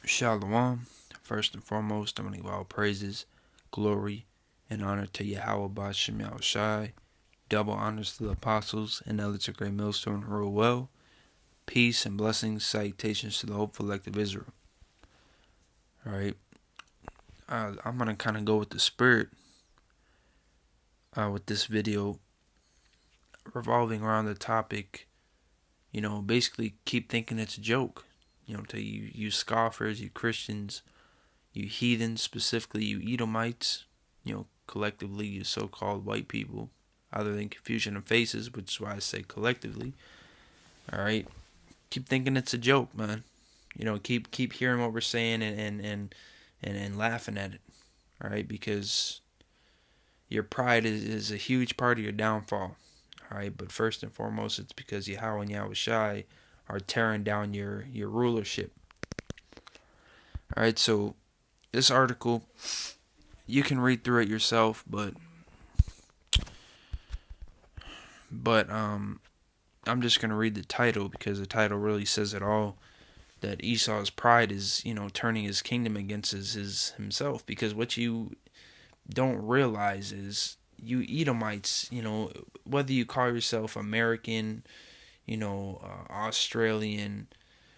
Shalom. First and foremost, I'm going to give all praises, glory, and honor to Yahweh Bashem Shai. Double honors to the apostles and elders of Great Millstone who rule well. Peace and blessings, salutations to the hopeful elect of Israel. Alright. I'm going to kind of go with the spirit with this video, revolving around the topic, basically keep thinking it's a joke. To you scoffers, you Christians, you heathens, specifically you Edomites, collectively you so-called white people, other than confusion of faces, which is why I say collectively. All right, keep thinking it's a joke, man. Keep hearing what we're saying and laughing at it. All right, because your pride is a huge part of your downfall. All right, but first and foremost, it's because Yahweh and Yahweh Shai are tearing down your rulership. All right, so this article, you can read through it yourself, but I'm just gonna read the title because the title really says it all. That Esau's pride is, turning his kingdom against his himself. Because what you don't realize is, you Edomites, whether you call yourself American, Australian,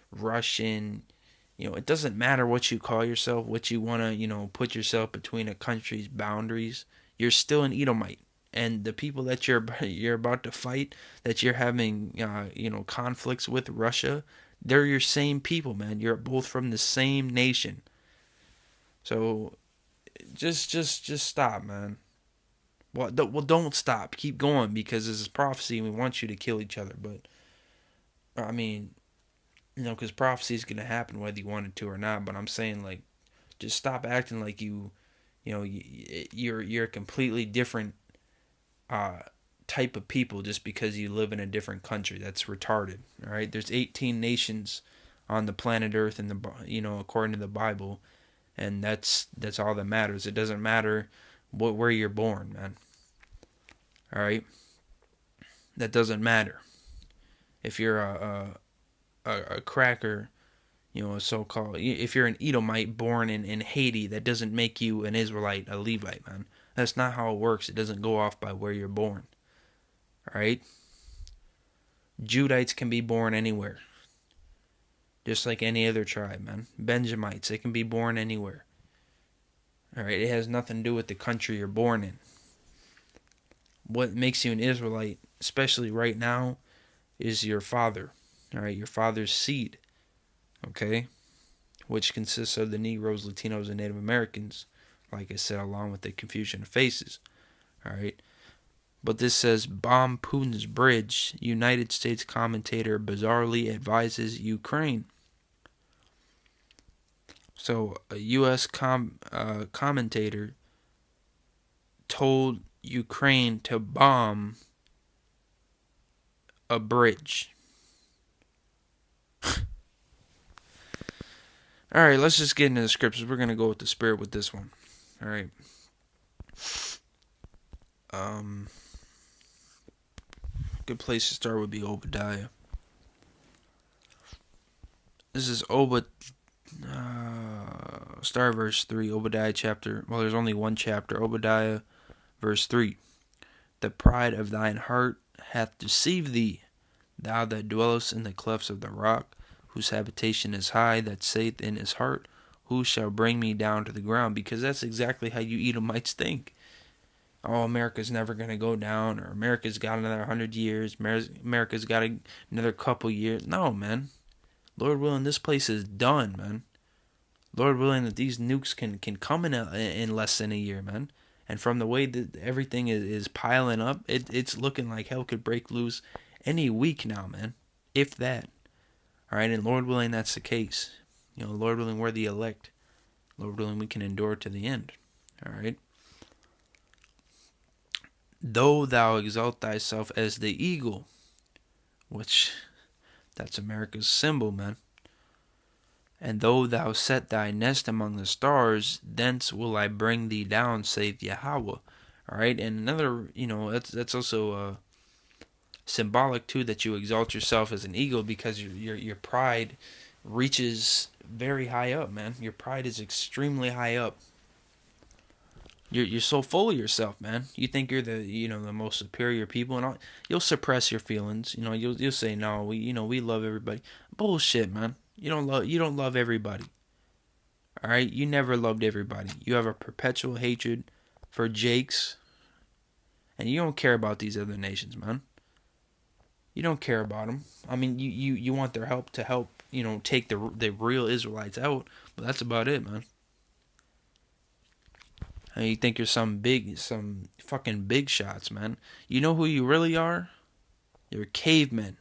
Russian, it doesn't matter what you call yourself, what you want to, put yourself between a country's boundaries. You're still an Edomite. And the people that you're about to fight, that you're having, conflicts with, Russia, they're your same people, man. You're both from the same nation. So, just stop, man. Well, don't stop. Keep going, because this is prophecy, and we want you to kill each other. But I mean, because prophecy is gonna happen whether you want it to or not. But I'm saying, like, just stop acting like you're a completely different type of people just because you live in a different country. That's retarded. All right, there's 18 nations on the planet Earth, in according to the Bible, and that's all that matters. It doesn't matter where you're born, man. All right, that doesn't matter. If you're a cracker, a so-called, if you're an Edomite born in Haiti, that doesn't make you an Israelite, a Levite, man. That's not how it works. It doesn't go off by where you're born. All right, Judites can be born anywhere, just like any other tribe, man. Benjamites, they can be born anywhere. All right, it has nothing to do with the country you're born in. What makes you an Israelite, especially right now, is your father. All right, your father's seed. Okay, which consists of the Negroes, Latinos, and Native Americans. Like I said, along with the confusion of faces. All right. But this says, bomb Putin's bridge. United States commentator bizarrely advises Ukraine. So a U.S. commentator told Ukraine to bomb a bridge. All right, let's just get into the scriptures. We're going to go with the spirit with this one. All right. Good place to start would be Obadiah. This is start verse 3, Obadiah chapter. Well, there's only one chapter. Obadiah, verse 3. The pride of thine heart hath deceived thee, thou that dwellest in the clefts of the rock, whose habitation is high, that saith in his heart, who shall bring me down to the ground? Because that's exactly how you Edomites think. Oh, America's never going to go down, or America's got another 100 years, America's got another couple years. No, man. Lord willing, this place is done, man. Lord willing, that these nukes can come in less than a year, man. And from the way that everything is piling up, it's looking like hell could break loose any week now, man. If that. All right, and Lord willing, that's the case. Lord willing, we're the elect. Lord willing, we can endure to the end. All right. Though thou exalt thyself as the eagle, which that's America's symbol, man. And though thou set thy nest among the stars, thence will I bring thee down, saith Yahweh. All right, and another, that's also symbolic too, that you exalt yourself as an eagle, because your pride reaches very high up, man. Your pride is extremely high up. You're so full of yourself, man. You think you're the most superior people, and all. You'll suppress your feelings. You'll say no. We love everybody. Bullshit, man. You don't love everybody. All right. You never loved everybody. You have a perpetual hatred for Jakes, and you don't care about these other nations, man. You don't care about them. I mean, you want their help to help take the real Israelites out, but that's about it, man. And you think you're some fucking big shots, man. You know who you really are? You're cavemen.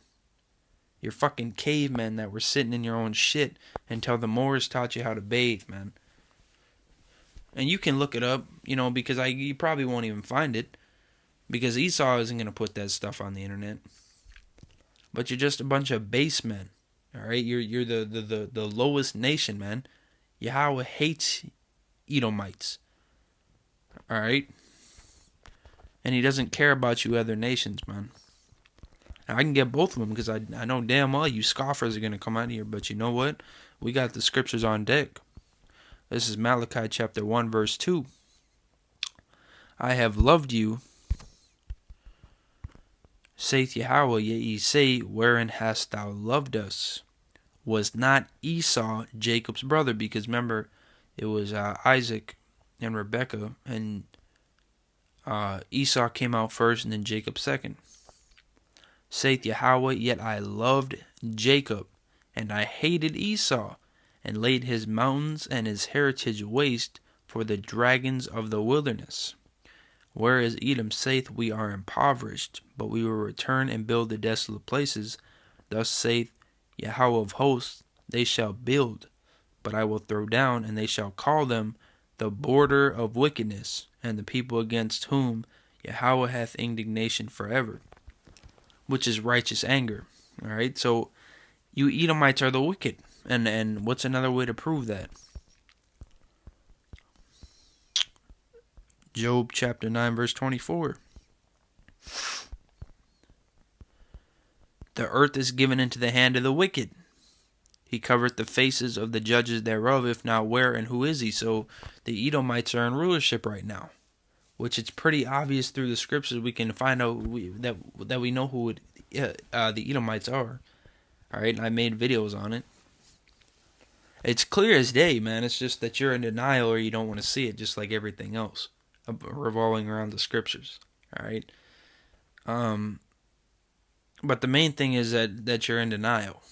You're fucking cavemen that were sitting in your own shit until the Moors taught you how to bathe, man. And you can look it up, because you probably won't even find it, because Esau isn't gonna put that stuff on the internet. But you're just a bunch of base men, all right? You're the lowest nation, man. Yahweh hates Edomites, all right? And he doesn't care about you other nations, man. Now, I can get both of them because I know damn well you scoffers are going to come out here. But you know what? We got the scriptures on deck. This is Malachi chapter 1, verse 2. I have loved you, saith Yahweh, yet ye say, wherein hast thou loved us? Was not Esau Jacob's brother? Because remember, it was Isaac and Rebekah, and Esau came out first and then Jacob second. Saith Yahweh, yet I loved Jacob, and I hated Esau, and laid his mountains and his heritage waste for the dragons of the wilderness. Whereas Edom saith, we are impoverished, but we will return and build the desolate places. Thus saith Yahweh of hosts, they shall build, but I will throw down, and they shall call them the border of wickedness, and the people against whom Yahweh hath indignation forever, which is righteous anger. All right, so you Edomites are the wicked, and what's another way to prove that? Job chapter 9, verse 24. The earth is given into the hand of the wicked. He covereth the faces of the judges thereof, if not where and who is he? So the Edomites are in rulership right now, which it's pretty obvious through the scriptures. We can find out that we know who the Edomites are. All right, I made videos on it. It's clear as day, man. It's just that you're in denial or you don't want to see it, just like everything else revolving around the scriptures. All right. But the main thing is that you're in denial.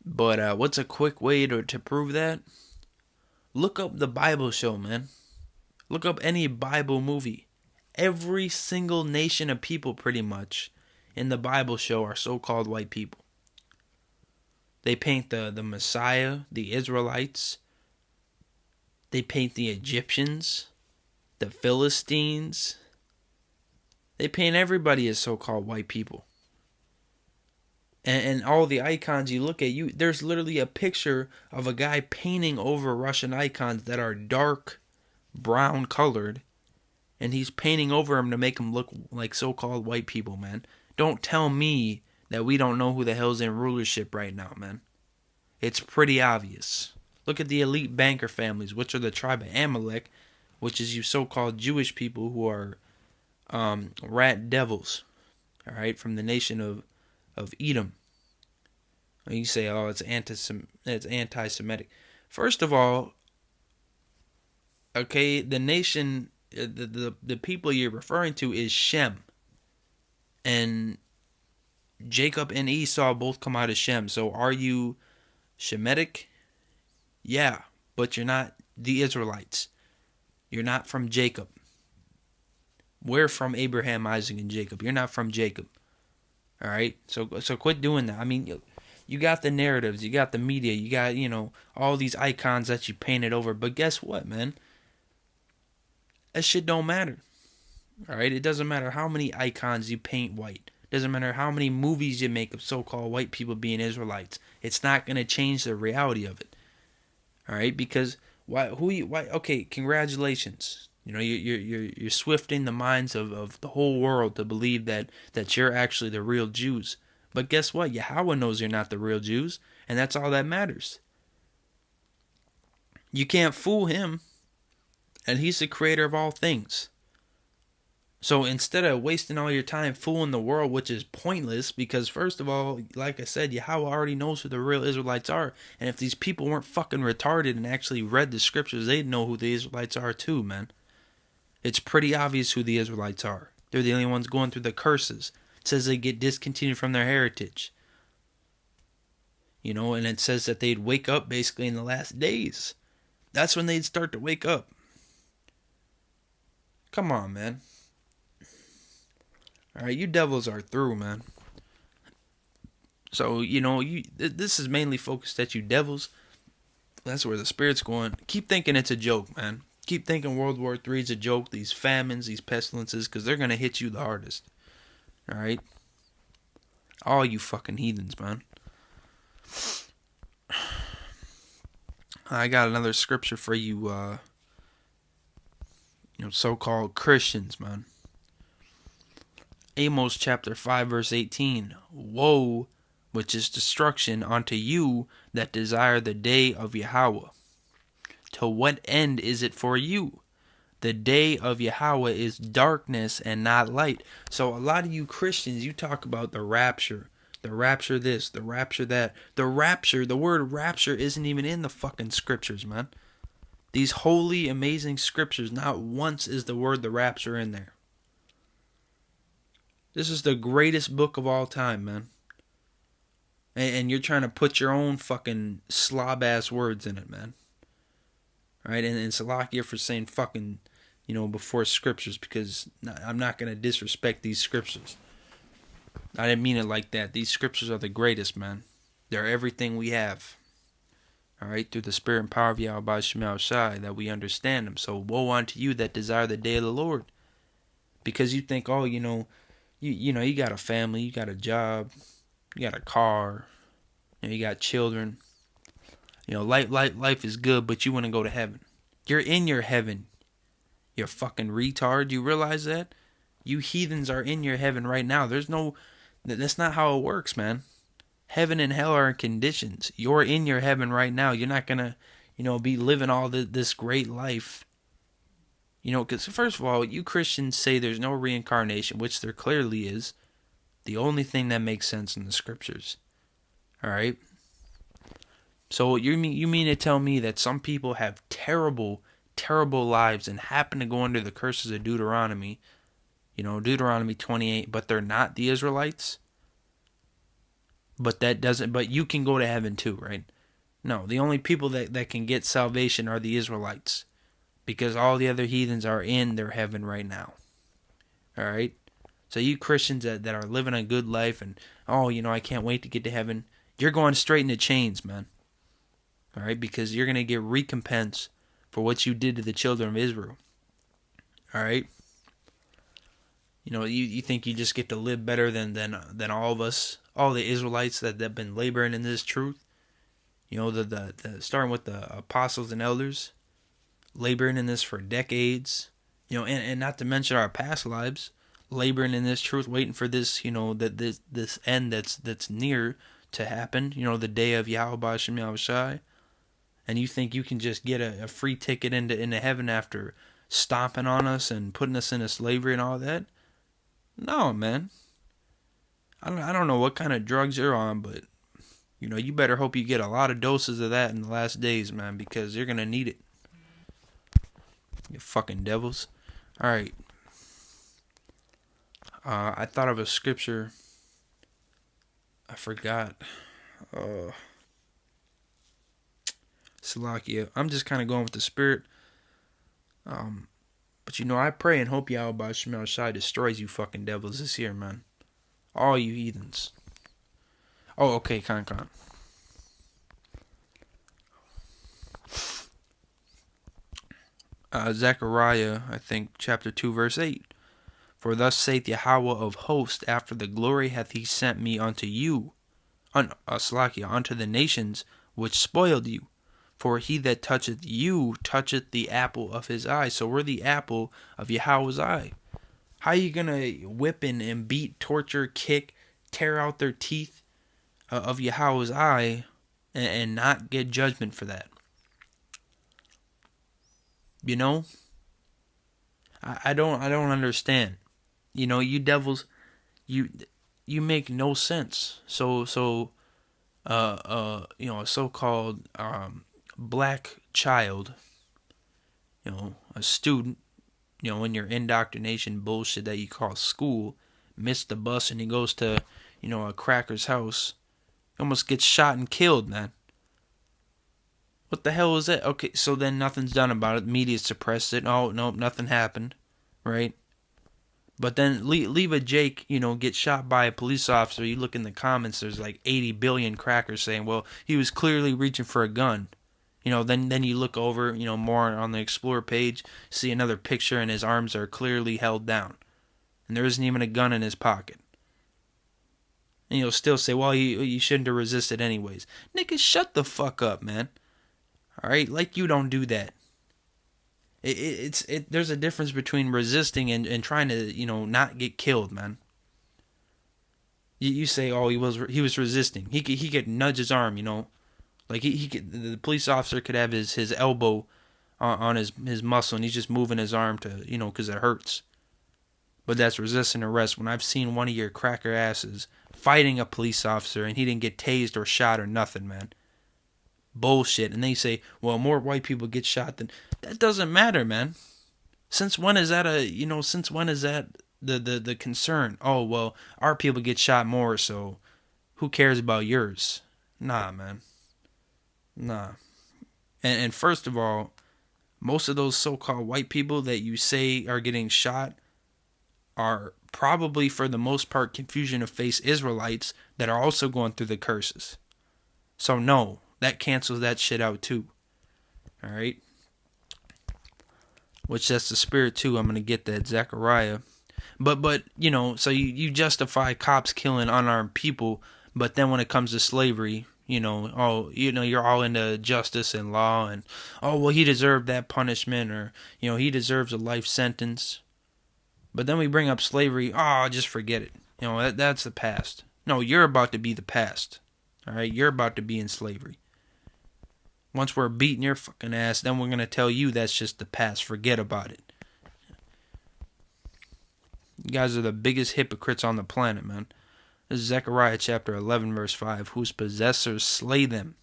But what's a quick way to prove that? Look up the Bible show, man. Look up any Bible movie. Every single nation of people, pretty much, in the Bible show are so-called white people. They paint the Messiah, the Israelites. They paint the Egyptians, the Philistines. They paint everybody as so-called white people. And all the icons you look at, there's literally a picture of a guy painting over Russian icons that are dark brown colored, and he's painting over them to make them look like so-called white people, man. Don't tell me that we don't know who the hell's in rulership right now, man. It's pretty obvious. Look at the elite banker families, which are the tribe of Amalek, which is you so-called Jewish people who are rat devils, all right, from the nation of Edom. You say, oh, it's anti-Semitic. First of all, okay, the nation, the people you're referring to is Shem, and Jacob and Esau both come out of Shem. So are you Shemitic? Yeah, but you're not the Israelites. You're not from Jacob. We're from Abraham, Isaac, and Jacob. You're not from Jacob. All right? So quit doing that. I mean, you got the narratives. You got the media. You got, all these icons that you painted over. But guess what, man? That shit don't matter. All right? It doesn't matter how many icons you paint white. It doesn't matter how many movies you make of so-called white people being Israelites. It's not going to change the reality of it. All right? Because why? Okay, congratulations. You're swifting the minds of the whole world to believe that you're actually the real Jews. But guess what? Yahweh knows you're not the real Jews, and that's all that matters. You can't fool him, and he's the creator of all things. So instead of wasting all your time fooling the world, which is pointless, because first of all, like I said, Yahweh already knows who the real Israelites are. And if these people weren't fucking retarded and actually read the scriptures, they'd know who the Israelites are too, man. It's pretty obvious who the Israelites are. They're the only ones going through the curses. It says they get discontinued from their heritage. You know, and it says that they'd wake up basically in the last days. That's when they'd start to wake up. Come on, man. Alright, you devils are through, man. So, you know, this is mainly focused at you devils. That's where the spirit's going. Keep thinking it's a joke, man. Keep thinking World War III is a joke. These famines, these pestilences, because they're going to hit you the hardest. Alright? All you fucking heathens, man. I got another scripture for you, so-called Christians, man. Amos chapter 5 verse 18. Woe, which is destruction, unto you that desire the day of Yahweh. To what end is it for you? The day of Yahweh is darkness and not light. So a lot of you Christians, you talk about the rapture. The rapture this, the rapture that. The rapture, the word rapture isn't even in the fucking scriptures, man. These holy, amazing scriptures, not once is the word the rapture in there. This is the greatest book of all time, man. And you're trying to put your own fucking slob-ass words in it, man. Right? And Salakia for saying fucking, before scriptures, because I'm not going to disrespect these scriptures. I didn't mean it like that. These scriptures are the greatest, man. They're everything we have. Alright? Through the spirit and power of Yahweh Shema Shai, that we understand them. So woe unto you that desire the day of the Lord. Because you think, oh, you got a family, you got a job, you got a car, you got children. Life is good, but you want to go to heaven. You're in your heaven. You fucking retard. You realize that? You heathens are in your heaven right now. That's not how it works, man. Heaven and hell are in conditions. You're in your heaven right now. You're not going to, be living all this great life. Because first of all, you Christians say there's no reincarnation, which there clearly is. The only thing that makes sense in the scriptures. Alright? So you mean to tell me that some people have terrible, terrible lives and happen to go under the curses of Deuteronomy, Deuteronomy 28, but they're not the Israelites? But you can go to heaven too, right? No, the only people that can get salvation are the Israelites. Because all the other heathens are in their heaven right now. Alright? So you Christians that are living a good life and, I can't wait to get to heaven. You're going straight into chains, man. Alright? Because you're going to get recompense for what you did to the children of Israel. Alright? You think you just get to live better than all of us, all the Israelites that have been laboring in this truth. Starting with the apostles and elders. Laboring in this for decades, and not to mention our past lives, laboring in this truth, waiting for this, this end that's near to happen, the day of Yahweh Shem Yahushai, and you think you can just get a free ticket into heaven after stomping on us and putting us into slavery and all that? No, man. I don't know what kind of drugs you're on, but you better hope you get a lot of doses of that in the last days, man, because you're gonna need it. You fucking devils. Alright. I thought of a scripture. I forgot. Salakia. I'm just kind of going with the spirit. But I pray and hope Yahweh Shemel Shai destroys you fucking devils this year, man. All you heathens. Oh, okay, Con. Zechariah, I think, chapter 2, verse 8. For thus saith Yahweh of hosts, after the glory hath he sent me unto you, unto the nations which spoiled you. For he that toucheth you toucheth the apple of his eye. So we're the apple of Yahweh's eye. How are you going to whip and beat, torture, kick, tear out their teeth of Yahweh's eye and not get judgment for that. You know, I don't understand. You know, you devils, you you make no sense. You know, a so-called black child, you know, a student, you know, in your indoctrination bullshit that you call school, missed the bus and he goes to, you know, a cracker's house, almost gets shot and killed, man. What the hell is that? Okay, so then nothing's done about it. Media suppressed it. Oh, no, nothing happened, right? But then leave a Jake, you know, get shot by a police officer. You look in the comments, there's like 80 billion crackers saying, well, he was clearly reaching for a gun. You know, then you look over, you know, more on the Explorer page, see another picture and his arms are clearly held down. And there isn't even a gun in his pocket. And you'll still say, well, you shouldn't have resisted anyways. Nigga, shut the fuck up, man. Alright? Like you don't do that. There's a difference between resisting and trying to, you know, not get killed, man. You say, oh, he was resisting. He could nudge his arm, you know. Like he could, the police officer could have his elbow on his muscle and he's just moving his arm to, you know, because it hurts. But that's resisting arrest. When I've seen one of your cracker asses fighting a police officer and he didn't get tased or shot or nothing, man. Bullshit. And they say, well, more white people get shot than... That doesn't matter, man. Since when is that the concern? Oh, well, our people get shot more, so who cares about yours? Nah, man. Nah. And first of all, most of those so-called white people that you say are getting shot are probably, for the most part, confusion of face Israelites that are also going through the curses. So no, that cancels that shit out too. Alright? Which that's the spirit too. I'm going to get that, Zechariah. But you know, so you justify cops killing unarmed people, but then when it comes to slavery, you know, oh, you know, you're all into justice and law and, oh, well, he deserved that punishment, or, you know, he deserves a life sentence. But then we bring up slavery, oh, just forget it. You know, that's the past. No, you're about to be the past. Alright, you're about to be in slavery. Once we're beating your fucking ass, then we're going to tell you that's just the past. Forget about it. You guys are the biggest hypocrites on the planet, man. This is Zechariah chapter 11, verse 5. Whose possessors slay them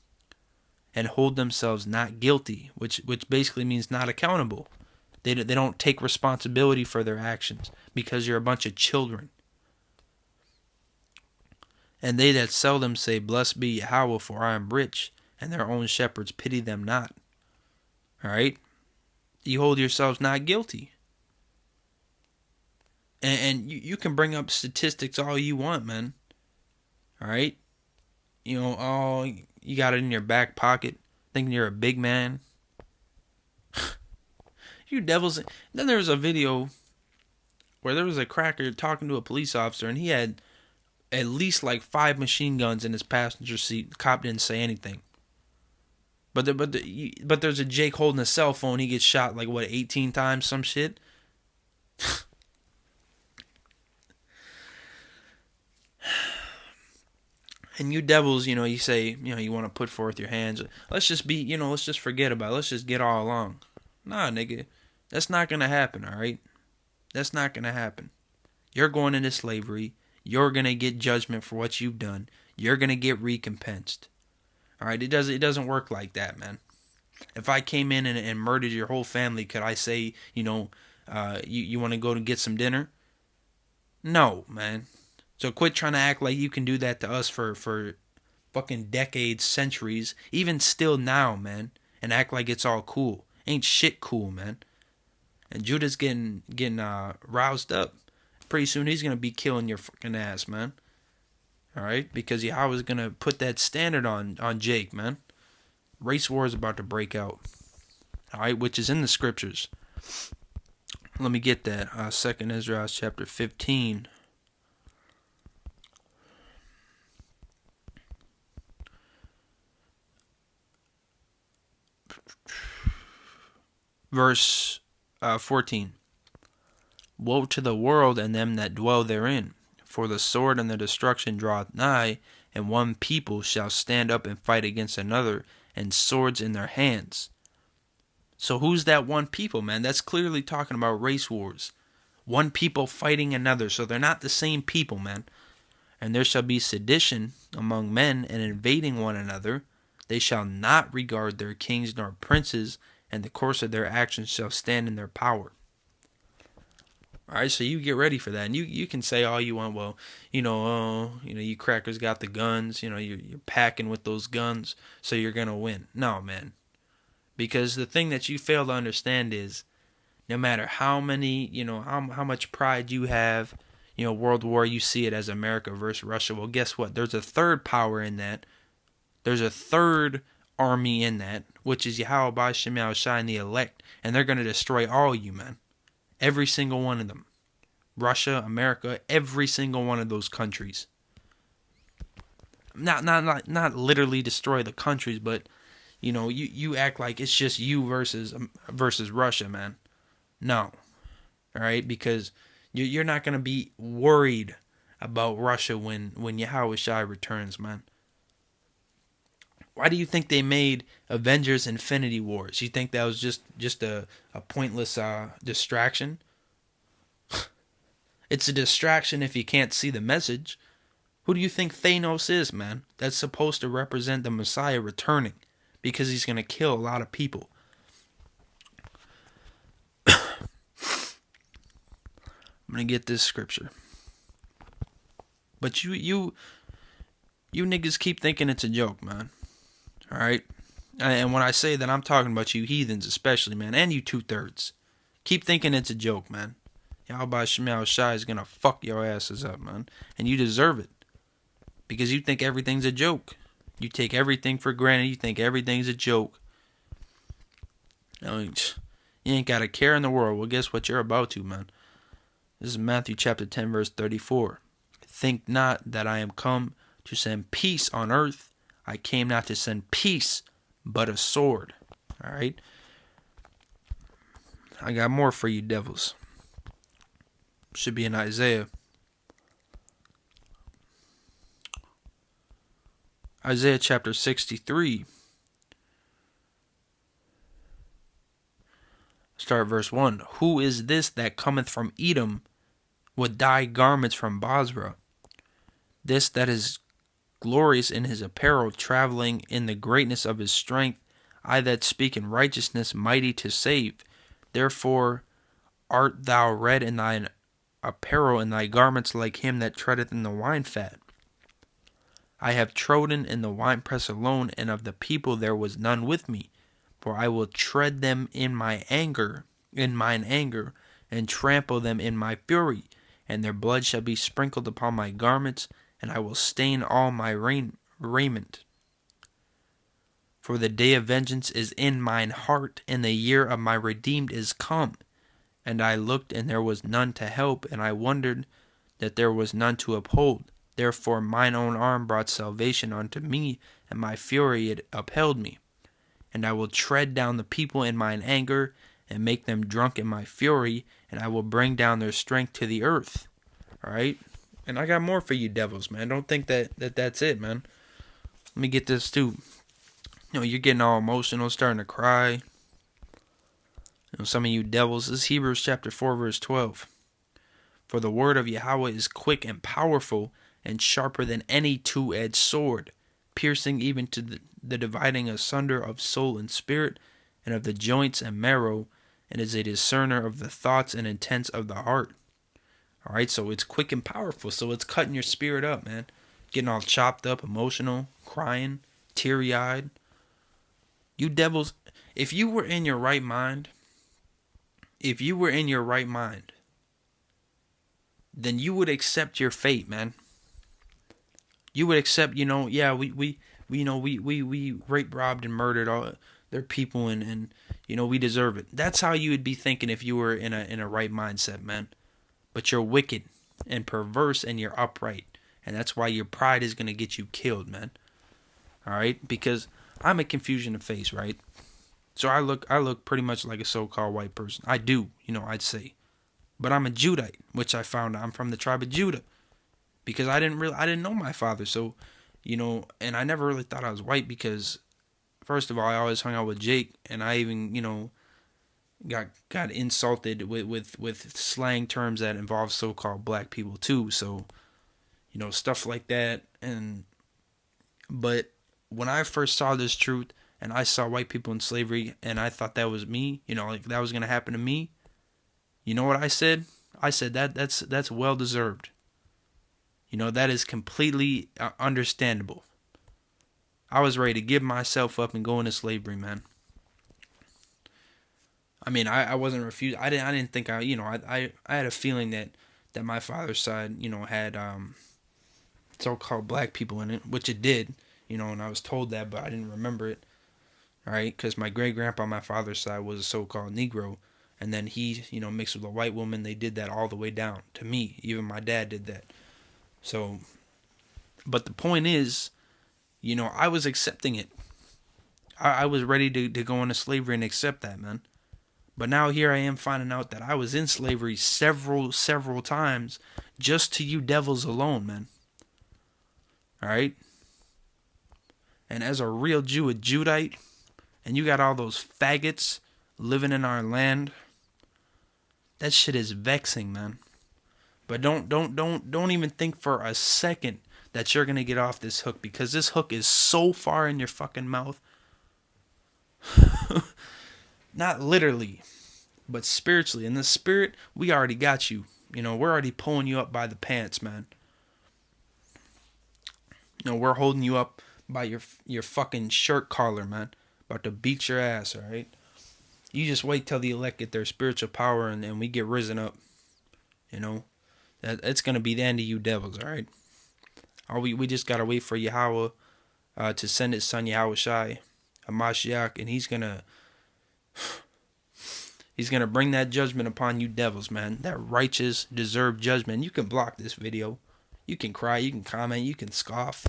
and hold themselves not guilty, which basically means not accountable. They don't take responsibility for their actions because you're a bunch of children. And they that sell them say, blessed be Yahweh, for I am rich, and their own shepherds pity them not. Alright? You hold yourselves not guilty. And you can bring up statistics all you want, man. Alright? You know, oh, you got it in your back pocket, thinking you're a big man. You devils. Then there was a video where there was a cracker talking to a police officer, and he had at least like 5 machine guns in his passenger seat. The cop didn't say anything. But there's a Jake holding a cell phone. He gets shot like, what, 18 times, some shit? And you devils, you know, you say, you know, you want to put forth your hands. Let's just forget about it. Let's just get all along. Nah, nigga. That's not going to happen, all right? That's not going to happen. You're going into slavery. You're going to get judgment for what you've done. You're going to get recompensed. All right? It doesn't work like that, man. If I came in and murdered your whole family, could I say, you know, you want to go to get some dinner? No, man. So quit trying to act like you can do that to us for fucking decades, centuries, even still now, man, and act like it's all cool. Ain't shit cool, man. And Judah's getting roused up. Pretty soon he's gonna be killing your fucking ass, man. All right, because Yahweh's gonna put that standard on Jake, man. Race war is about to break out. All right, which is in the scriptures. Let me get that. 2nd Ezra chapter 15. Verse 14. Woe to the world and them that dwell therein, For the sword and the destruction draweth nigh, and one people shall stand up and fight against another, and swords in their hands. So who's that one people, man? That's clearly talking about race wars. One people fighting another, so they're not the same people, man. And there shall be sedition among men, and invading one another. They shall not regard their kings nor princes, and the course of their actions shall stand in their power. All right, so you get ready for that, and you can say all you want. Well, you crackers got the guns. You're packing with those guns, so you're gonna win. No, man, because the thing that you fail to understand is, no matter how many, how much pride you have, World War, you see it as America versus Russia. Well, guess what? There's a third power in that. There's a third army in that, which is Yahweh Shemel Shine the elect, and they're gonna destroy all you, man. Every single one of them. Russia, America, every single one of those countries. Not literally destroy the countries, but you act like it's just you versus Russia, man. No. All right, because you're not going to be worried about Russia when Yahweh Shai returns, man. Why do you think they made Avengers Infinity Wars? You think that was just a pointless distraction? It's a distraction if you can't see the message. Who do you think Thanos is, man? That's supposed to represent the Messiah returning, because he's going to kill a lot of people. I'm going to get this scripture. But you niggas keep thinking it's a joke, man. All right? And when I say that, I'm talking about you heathens especially, man, and you 2/3. Keep thinking it's a joke, man. Yahweh Shemel Shai is going to fuck your asses up, man. And you deserve it. Because you think everything's a joke. You take everything for granted. You think everything's a joke. You ain't got a care in the world. Well, guess what? You're about to, man. This is Matthew chapter 10, verse 34. Think not that I am come to send peace on earth. I came not to send peace, but a sword. All right? I got more for you devils. Should be in Isaiah. Isaiah chapter 63. Start verse 1. Who is this that cometh from Edom with dyed garments from Basra? This that is glorious in his apparel, traveling in the greatness of his strength. I that speak in righteousness, mighty to save. Therefore art thou red in thine apparel, and thy garments like him that treadeth in the wine fat. I have trodden in the winepress alone, and of the people there was none with me. For I will tread them in mine anger, and trample them in my fury, and their blood shall be sprinkled upon my garments, and I will stain all my raiment. For the day of vengeance is in mine heart, and the year of my redeemed is come. And I looked, and there was none to help, and I wondered that there was none to uphold. Therefore mine own arm brought salvation unto me, and my fury it upheld me. And I will tread down the people in mine anger, and make them drunk in my fury, and I will bring down their strength to the earth. All right? And I got more for you devils, man. Don't think that's it, man. Let me get this too. You're getting all emotional, starting to cry. Some of you devils. This is Hebrews chapter 4, verse 12. For the word of Yahweh is quick and powerful, and sharper than any two-edged sword, piercing even to the dividing asunder of soul and spirit, and of the joints and marrow, and is a discerner of the thoughts and intents of the heart. All right, so it's quick and powerful, so it's cutting your spirit up, man. Getting all chopped up, emotional, crying, teary-eyed. You devils, if you were in your right mind, then you would accept your fate, man. You would accept, we raped, robbed, and murdered all their people, and we deserve it. That's how you would be thinking if you were in a right mindset, man. But you're wicked and perverse, and you're upright, and that's why your pride is gonna get you killed, man. All right, because I'm a confusion of face, right? So I look pretty much like a so-called white person. I do, I'd say, but I'm a Judite, which I found I'm from the tribe of Judah. because I didn't know my father. So, and I never really thought I was white because first of all, I always hung out with Jake, and I even got insulted with slang terms that involve so-called black people too. So, stuff like that. And but when I first saw this truth and I saw white people in slavery and I thought that was me, like that was gonna happen to me, you know what I said? I said that's well deserved. That is completely understandable. I was ready to give myself up and go into slavery, man. I mean, I wasn't refused. I didn't think I had a feeling that my father's side, had so-called black people in it, which it did, and I was told that, but I didn't remember it, all right? Because my great-grandpa on my father's side was a so-called Negro, and then he, mixed with a white woman. They did that all the way down to me. Even my dad did that. So, but the point is, I was accepting it. I was ready to go into slavery and accept that, man. But now here I am finding out that I was in slavery several times just to you devils alone, man. All right? And as a real Jew, a Judite, and you got all those faggots living in our land, that shit is vexing, man. But don't even think for a second that you're gonna get off this hook, because this hook is so far in your fucking mouth. Not literally, but spiritually. In the spirit, we already got you. We're already pulling you up by the pants, man. We're holding you up by your fucking shirt collar, man. About to beat your ass, alright? You just wait till the elect get their spiritual power and we get risen up. It's gonna be the end of you devils, alright? We just gotta wait for Yahweh to send his son Yahweh Shai, a Mashiach, and he's gonna bring that judgment upon you devils, man. That righteous, deserved judgment. You can block this video. You can cry, you can comment, you can scoff.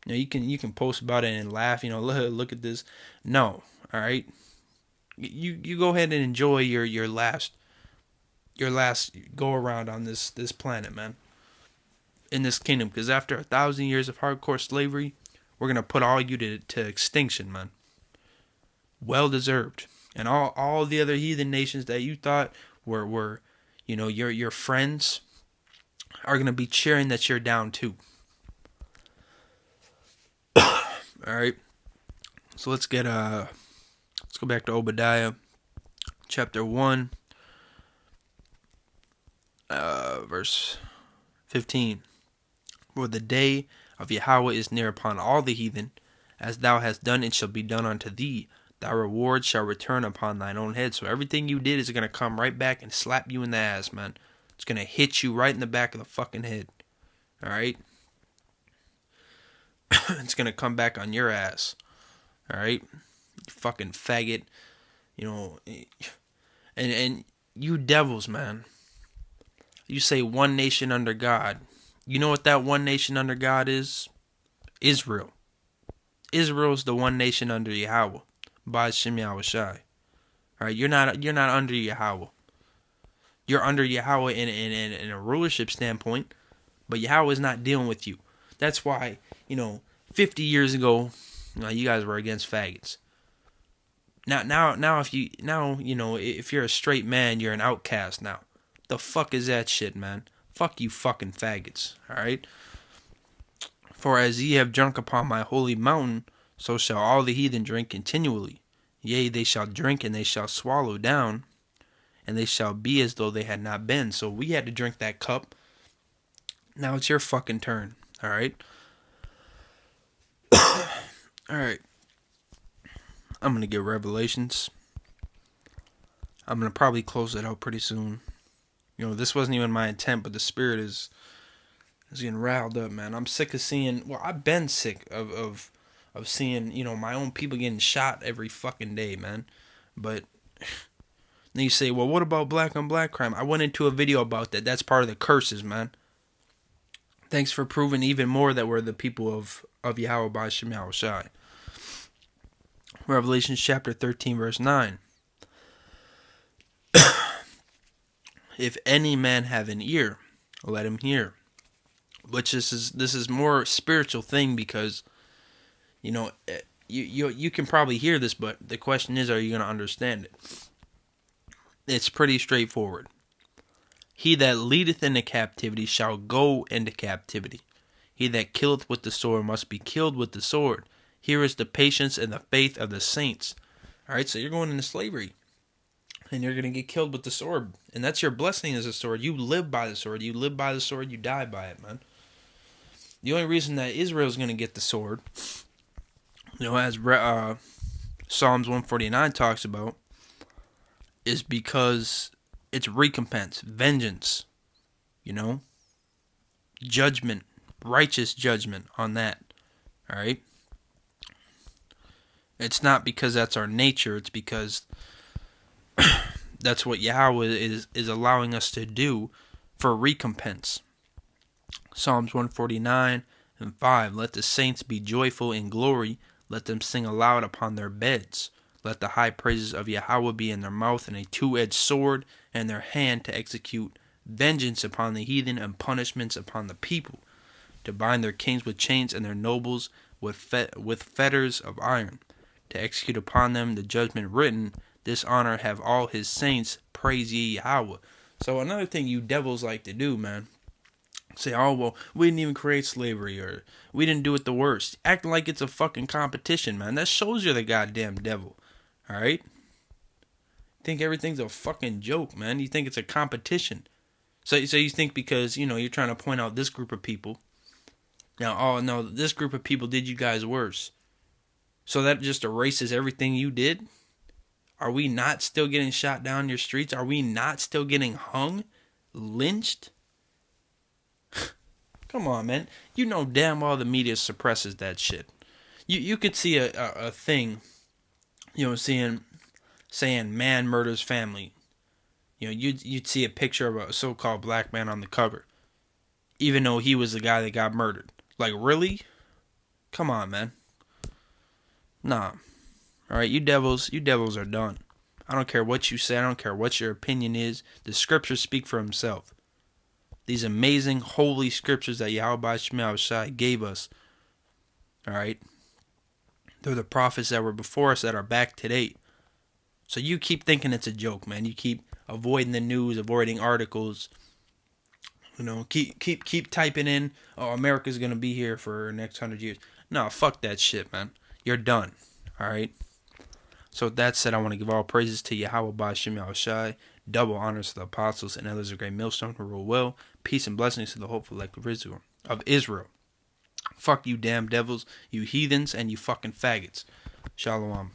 You can post about it and laugh, look at this. No, all right? You go ahead and enjoy your last go around on this planet, man. In this kingdom, because after 1,000 years of hardcore slavery, we're going to put all you to extinction, man. Well deserved. And all the other heathen nations that you thought were your friends are going to be cheering that you're down too. All right. So let's go back to Obadiah chapter 1 verse 15. For the day of Yahweh is near upon all the heathen. As thou hast done, it shall be done unto thee. Thy reward shall return upon thine own head. So everything you did is going to come right back and slap you in the ass, man. It's going to hit you right in the back of the fucking head. All right? It's going to come back on your ass. All right? You fucking faggot. And you devils, man. You say one nation under God. You know what that one nation under God is? Israel. Israel is the one nation under Yahweh. By Shem Yahweh Shai. Alright, you're not under Yahweh. You're under Yahweh in a rulership standpoint, but Yahweh is not dealing with you. That's why, 50 years ago, you guys were against faggots. Now if you're a straight man, you're an outcast now. The fuck is that shit, man? Fuck you fucking faggots, alright? For as ye have drunk upon my holy mountain, so shall all the heathen drink continually. Yea, they shall drink and they shall swallow down, and they shall be as though they had not been. So we had to drink that cup. Now it's your fucking turn, alright? Alright. I'm going to get Revelations. I'm going to probably close it out pretty soon. This wasn't even my intent, but the spirit is getting riled up, man. I'm sick of seeing, I've been sick of seeing, my own people getting shot every fucking day, man. But then you say, well, what about black on black crime? I went into a video about that. That's part of the curses, man. Thanks for proving even more that we're the people of Yahweh by Shem Yahweh Shai. Revelation chapter 13, verse 9. If any man have an ear, let him hear. which this is more spiritual thing because you know you can probably hear this, but the question is, are you going to understand it? It's pretty straightforward. He that leadeth into captivity shall go into captivity. He that killeth with the sword must be killed with the sword. Here is the patience and the faith of the saints. All right, so you're going into slavery, and you're going to get killed with the sword, and that's your blessing as a sword. You live by the sword. You live by the sword. You die by it, man. The only reason that Israel is going to get the sword, as Psalms 149 talks about, is because it's recompense, vengeance, judgment, righteous judgment on that. All right. It's not because that's our nature. It's because that's what Yahweh is allowing us to do for recompense. Psalms 149 and 5. Let the saints be joyful in glory. Let them sing aloud upon their beds. Let the high praises of Yahweh be in their mouth, and a two-edged sword in their hand, to execute vengeance upon the heathen and punishments upon the people, to bind their kings with chains and their nobles with fetters of iron, to execute upon them the judgment written. This honor have all his saints. Praise ye Yahweh. So another thing you devils like to do, man, say, oh, well, we didn't even create slavery, or we didn't do it the worst. Acting like it's a fucking competition, man. That shows you're the goddamn devil. Alright? Think everything's a fucking joke, man. You think it's a competition. So you think because, you're trying to point out this group of people. Now, oh no, this group of people did you guys worse. So that just erases everything you did? Are we not still getting shot down your streets? Are we not still getting hung? Lynched? Come on, man. You know damn well the media suppresses that shit. You could see a thing, saying man murders family. You'd see a picture of a so-called black man on the cover, even though he was the guy that got murdered. Like, really? Come on, man. Nah. Alright, you devils are done. I don't care what you say. I don't care what your opinion is. The scriptures speak for himself. These amazing holy scriptures that Yahweh Shai gave us. Alright? They're the prophets that were before us that are back today. So you keep thinking it's a joke, man. You keep avoiding the news, avoiding articles. Keep typing in, oh, America's going to be here for the next 100 years. No, fuck that shit, man. You're done. Alright? So with that said, I want to give all praises to Yahweh Ba'Shem Shai, double honors to the apostles and others of great millstone who rule well, peace and blessings to the hopeful elect of Israel. Fuck you damn devils, you heathens, and you fucking faggots. Shalom.